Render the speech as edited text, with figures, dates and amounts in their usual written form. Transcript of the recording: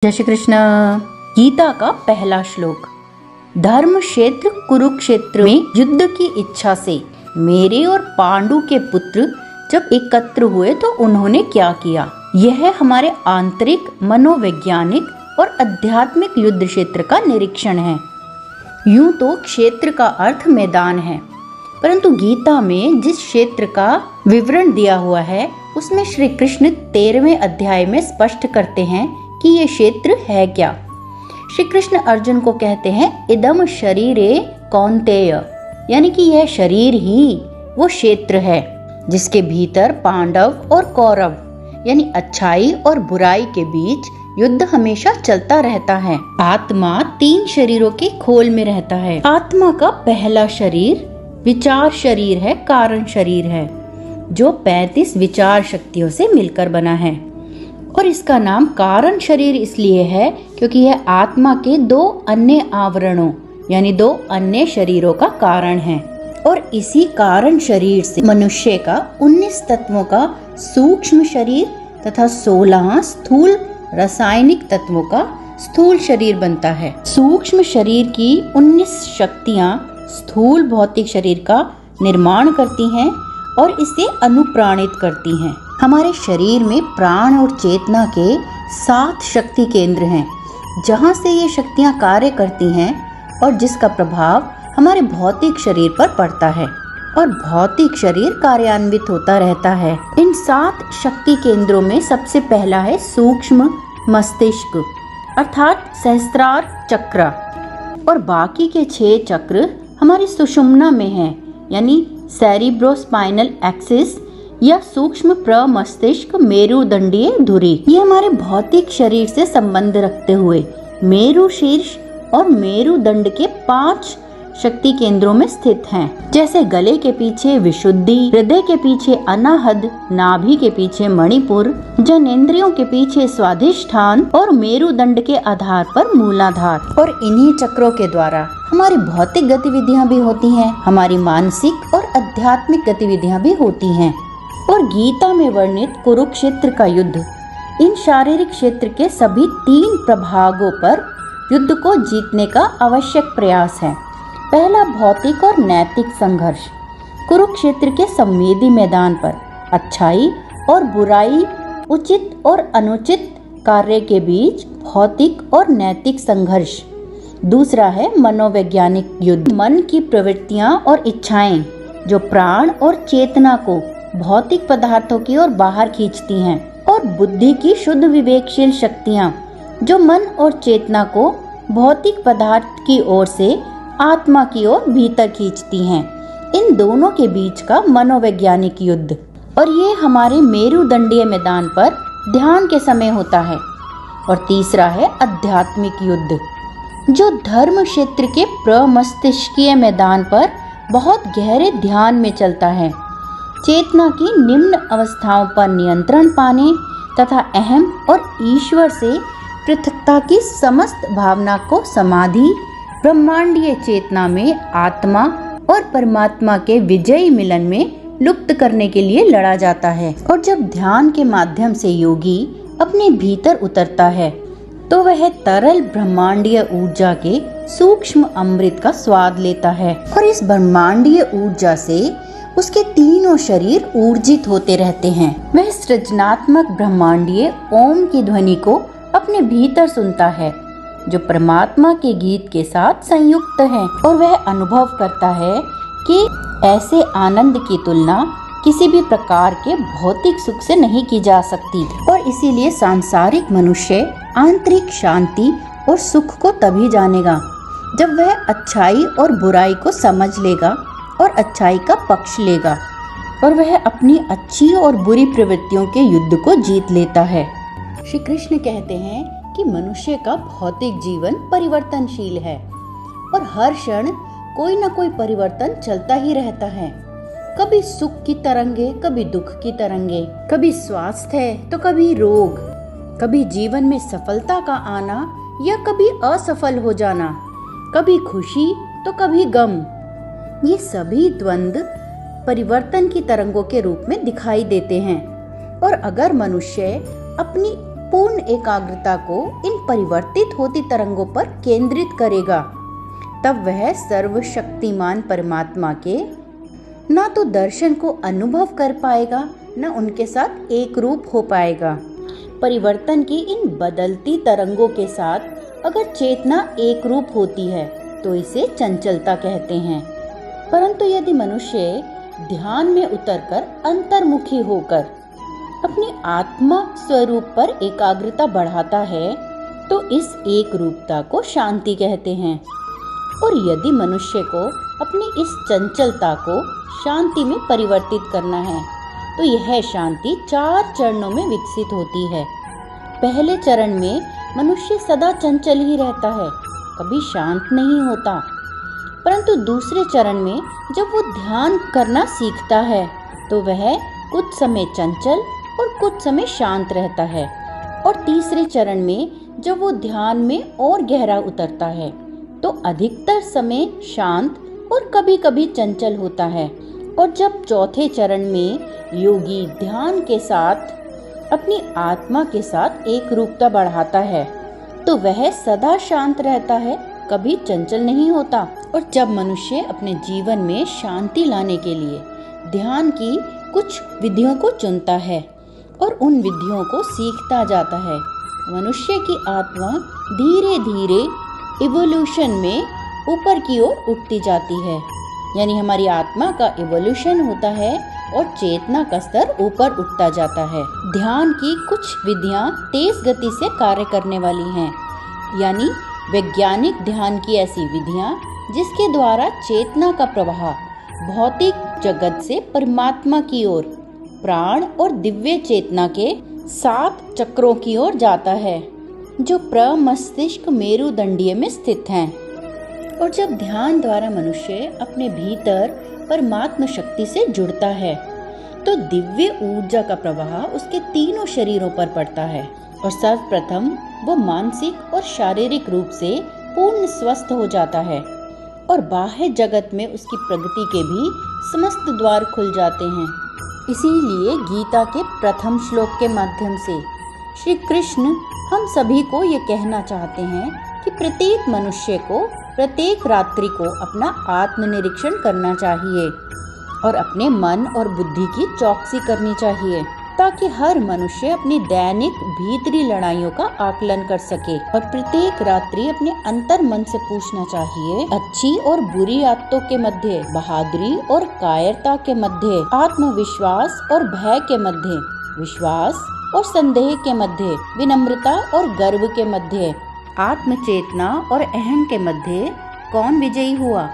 जय श्री कृष्ण। गीता का पहला श्लोक। धर्म क्षेत्र कुरुक्षेत्र में युद्ध की इच्छा से मेरे और पांडु के पुत्र जब एकत्र हुए तो उन्होंने क्या किया। यह हमारे आंतरिक मनोवैज्ञानिक और आध्यात्मिक युद्ध क्षेत्र का निरीक्षण है। यूं तो क्षेत्र का अर्थ मैदान है, परंतु गीता में जिस क्षेत्र का विवरण दिया हुआ है उसमें श्री कृष्ण 13वें अध्याय में स्पष्ट करते हैं कि ये क्षेत्र है क्या। श्री कृष्ण अर्जुन को कहते हैं इदम शरीरे कौन्तेय, यानी कि यह शरीर ही वो क्षेत्र है जिसके भीतर पांडव और कौरव यानी अच्छाई और बुराई के बीच युद्ध हमेशा चलता रहता है। आत्मा 3 शरीरों के खोल में रहता है। आत्मा का पहला शरीर विचार शरीर है, कारण शरीर है, जो 35 विचार शक्तियों से मिलकर बना है। और इसका नाम कारण शरीर इसलिए है क्योंकि यह आत्मा के 2 अन्य आवरणों यानी 2 अन्य शरीरों का कारण है। और इसी कारण शरीर से मनुष्य का 19 तत्वों का सूक्ष्म शरीर तथा 16 स्थूल रासायनिक तत्वों का स्थूल शरीर बनता है। सूक्ष्म शरीर की 19 शक्तियाँ स्थूल भौतिक शरीर का निर्माण करती हैं और इसे अनुप्राणित करती हैं। हमारे शरीर में प्राण और चेतना के 7 शक्ति केंद्र हैं, जहाँ से ये शक्तियाँ कार्य करती हैं और जिसका प्रभाव हमारे भौतिक शरीर पर पड़ता है और भौतिक शरीर कार्यान्वित होता रहता है। इन 7 शक्ति केंद्रों में सबसे पहला है सूक्ष्म मस्तिष्क अर्थात सहस्त्रार चक्र, और बाकी के 6 चक्र हमारी सुषुम्ना में हैं, यानी सेरिब्रोस्पाइनल एक्सिस या सूक्ष्म प्रमस्तिष्क मेरुदंडीय धुरी। ये हमारे भौतिक शरीर से संबंध रखते हुए मेरु शीर्ष और मेरुदंड के 5 शक्ति केंद्रों में स्थित हैं, जैसे गले के पीछे विशुद्धि, हृदय के पीछे अनाहद, नाभि के पीछे मणिपुर, जनेंद्रियों के पीछे स्वाधिष्ठान और मेरुदंड के आधार पर मूलाधार। और इन्हीं चक्रों के द्वारा हमारी भौतिक गतिविधियां भी होती हैं, हमारी मानसिक और आध्यात्मिक गतिविधियां भी होती हैं। और गीता में वर्णित कुरुक्षेत्र का युद्ध इन शारीरिक क्षेत्र के सभी 3 प्रभागों पर युद्ध को जीतने का आवश्यक प्रयास है। पहला भौतिक और नैतिक संघर्ष। कुरुक्षेत्र के संवेदी मैदान पर अच्छाई और बुराई, उचित और अनुचित कार्य के बीच भौतिक और नैतिक संघर्ष। दूसरा है मनोवैज्ञानिक युद्ध। मन की प्रवृत्तियां और इच्छाएं जो प्राण और चेतना को भौतिक पदार्थों की ओर बाहर खींचती हैं, और बुद्धि की शुद्ध विवेकशील शक्तियां जो मन और चेतना को भौतिक पदार्थ की ओर से आत्मा की ओर भीतर खींचती हैं। इन दोनों के बीच का मनोवैज्ञानिक युद्ध। और ये हमारे मेरुदंडीय मैदान पर ध्यान के समय होता है। और तीसरा है आध्यात्मिक युद्ध, जो धर्म क्षेत्र के प्रमस्तिष्कीय मैदान पर बहुत गहरे ध्यान में चलता है। चेतना की निम्न अवस्थाओं पर नियंत्रण पाने तथा अहम और ईश्वर से पृथकता की समस्त भावना को समाधि, ब्रह्मांडीय चेतना में आत्मा और परमात्मा के विजयी मिलन में लुप्त करने के लिए लड़ा जाता है। और जब ध्यान के माध्यम से योगी अपने भीतर उतरता है तो वह तरल ब्रह्मांडीय ऊर्जा के सूक्ष्म अमृत का स्वाद लेता है, और इस ब्रह्मांडीय ऊर्जा से उसके तीनों शरीर ऊर्जित होते रहते हैं। वह सृजनात्मक ब्रह्मांडीय ओम की ध्वनि को अपने भीतर सुनता है, जो परमात्मा के गीत के साथ संयुक्त है, और वह अनुभव करता है कि ऐसे आनंद की तुलना किसी भी प्रकार के भौतिक सुख से नहीं की जा सकती। और इसीलिए सांसारिक मनुष्य आंतरिक शांति और सुख को तभी जानेगा जब वह अच्छाई और बुराई को समझ लेगा और अच्छाई का पक्ष लेगा, और वह अपनी अच्छी और बुरी प्रवृत्तियों के युद्ध को जीत लेता है। श्री कृष्ण कहते हैं कि मनुष्य का भौतिक जीवन परिवर्तनशील है और हर क्षण कोई न कोई परिवर्तन चलता ही रहता है। कभी सुख की तरंगे, कभी दुख की तरंगे, कभी स्वास्थ्य तो कभी रोग, कभी जीवन में सफलता का आना या कभी असफल हो जाना, कभी खुशी तो कभी गम। ये सभी द्वंद्व परिवर्तन की तरंगों के रूप में दिखाई देते हैं। और अगर मनुष्य अपनी पूर्ण एकाग्रता को इन परिवर्तित होती तरंगों पर केंद्रित करेगा, तब वह सर्वशक्तिमान परमात्मा के ना तो दर्शन को अनुभव कर पाएगा, न उनके साथ एक रूप हो पाएगा। परिवर्तन की इन बदलती तरंगों के साथ अगर चेतना एक रूप होती है तो इसे चंचलता कहते हैं। परंतु यदि मनुष्य ध्यान में उतरकर अंतर्मुखी होकर अपनी आत्मा स्वरूप पर एकाग्रता बढ़ाता है तो इस एक रूपता को शांति कहते हैं। और यदि मनुष्य को अपनी इस चंचलता को शांति में परिवर्तित करना है तो यह शांति 4 चरणों में विकसित होती है। पहले चरण में मनुष्य सदा चंचल ही रहता है, कभी शांत नहीं होता। परंतु दूसरे चरण में जब वो ध्यान करना सीखता है तो वह कुछ समय चंचल और कुछ समय शांत रहता है। और तीसरे चरण में जब वो ध्यान में और गहरा उतरता है तो अधिकतर समय शांत और कभी कभी चंचल होता है। और जब चौथे चरण में योगी ध्यान के साथ अपनी आत्मा के साथ एक रूपता बढ़ाता है तो वह सदा शांत रहता है, कभी चंचल नहीं होता। और जब मनुष्य अपने जीवन में शांति लाने के लिए ध्यान की कुछ विधियों को चुनता है और उन विधियों को सीखता जाता है, मनुष्य की आत्मा धीरे धीरे इवोल्यूशन में ऊपर की ओर उठती जाती है। यानी हमारी आत्मा का इवोल्यूशन होता है और चेतना का स्तर ऊपर उठता जाता है। ध्यान की कुछ विधियां तेज गति से कार्य करने वाली हैं, यानी वैज्ञानिक ध्यान की ऐसी विधियां जिसके द्वारा चेतना का प्रवाह भौतिक जगत से परमात्मा की ओर प्राण और दिव्य चेतना के 7 चक्रों की ओर जाता है जो प्रमस्तिष्क मेरुदंडीय में स्थित हैं। और जब ध्यान द्वारा मनुष्य अपने भीतर परमात्मा शक्ति से जुड़ता है तो दिव्य ऊर्जा का प्रवाह उसके तीनों शरीरों पर पड़ता है और सर्वप्रथम वो मानसिक और शारीरिक रूप से पूर्ण स्वस्थ हो जाता है और बाह्य जगत में उसकी प्रगति के भी समस्त द्वार खुल जाते हैं। इसीलिए गीता के प्रथम श्लोक के माध्यम से श्री कृष्ण हम सभी को ये कहना चाहते हैं कि प्रत्येक मनुष्य को प्रत्येक रात्रि को अपना आत्मनिरीक्षण करना चाहिए और अपने मन और बुद्धि की चौकसी करनी चाहिए ताकि हर मनुष्य अपनी दैनिक भीतरी लड़ाइयों का आकलन कर सके। और प्रत्येक रात्रि अपने अंतर मन से पूछना चाहिए, अच्छी और बुरी आदतों के मध्य, बहादुरी और कायरता के मध्य, आत्मविश्वास और भय के मध्य, विश्वास और संदेह के मध्य, विनम्रता और गर्व के मध्य, आत्मचेतना और अहम के मध्य कौन विजयी हुआ?